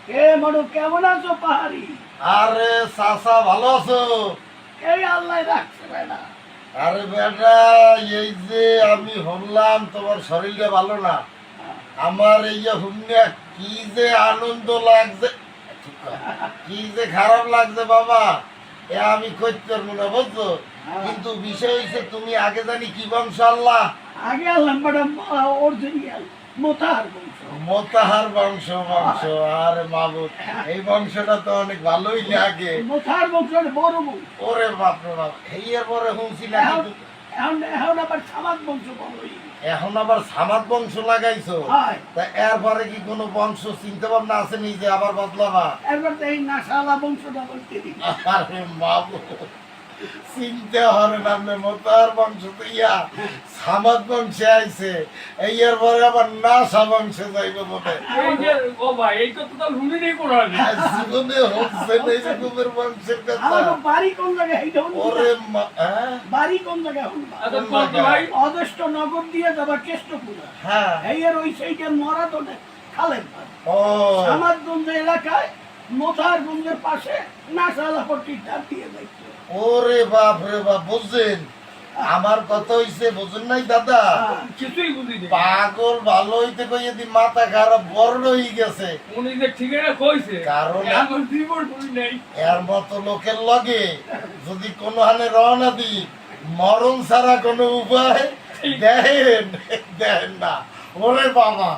কে মনু কেমন আছো পাহাড়ি? আরে চাচা ভালো আছো? এই আল্লাহ রাখছে বেটা। আরে বেটা, এই যে আমি শুনলাম তোমার শরীরটা ভালো না, আমার এই যে শুনে কি যে আনন্দ লাগছে, কি যে খারাপ লাগছে বাবা, এ আমি কইতে পারবো না বুঝছো। কিন্তু বিষয় হচ্ছে তুমি আগে জানি কি বংশ আল্লাহ? আগে আল্লাহ বেটা অরিজিনাল মোতাহার বংশ। মোতাহার বংশ। আরে মাবুদ, এই বংশটা তো অনেক ভালোই লাগে। মোতাহার বংশ বড় বংশ। ওরে বাপরে বাপ, এই পরে শুনছি না কিন্তু এখন আবার সামাদ বংশ বড় হয়ে গেছে। এখন আবার সামাদ বংশ লাগাইছো। হয়। তা এরপরে কি কোনো বংশ চিন্তা ভাবনা আছে নি যে আবার বদলাবা? এরপর তো এই নাশালা বংশটা বলতে দিই। আরে মাবুদ, চিনতে হবে না, মোতার বংশ তো ইয়া সামাদ বংশে আইছে, এর পরে আবার নাসা বংশে যাইবে বলে। এই যে ও ভাই এই কথা তো শুনিনি কোনো আগে। জীবনে হচ্ছে না এরকমের বংশের কথা। আমার বাড়ি কোন জায়গায় এইটা হলো ওরে না। বাড়ি কোন জায়গায় হলো না। আচ্ছা কত ভাই? অদষ্ট নগর দিয়ে যাবা কেষ্টপুরা। হ্যাঁ। এই এর ওই সাইডের মরাদনে খালের পাড়। ও সামাদগঞ্জ এলাকায় মোতাহারগঞ্জের পাশে নাশালাপট্টির ধার দিয়ে যাইছে। ওরে বাপ রে বাপ, বুঝছেন আমার কথা হইছে, বুঝুন নাই দাদা? কিছুই বুঝি না। পাগল ভালো হইতে কইয়ে দি মাথা খারাপ বড় হয়ে গেছে। উনি যে ঠিকানা কইছে কারণ আমার জীবন শুনি নাই। এর মতো লোকের লগে যদি কোনো হানে রওনা দি, মরণ ছাড়া কোনো উপায় দেখেন না। ওরে বাবা,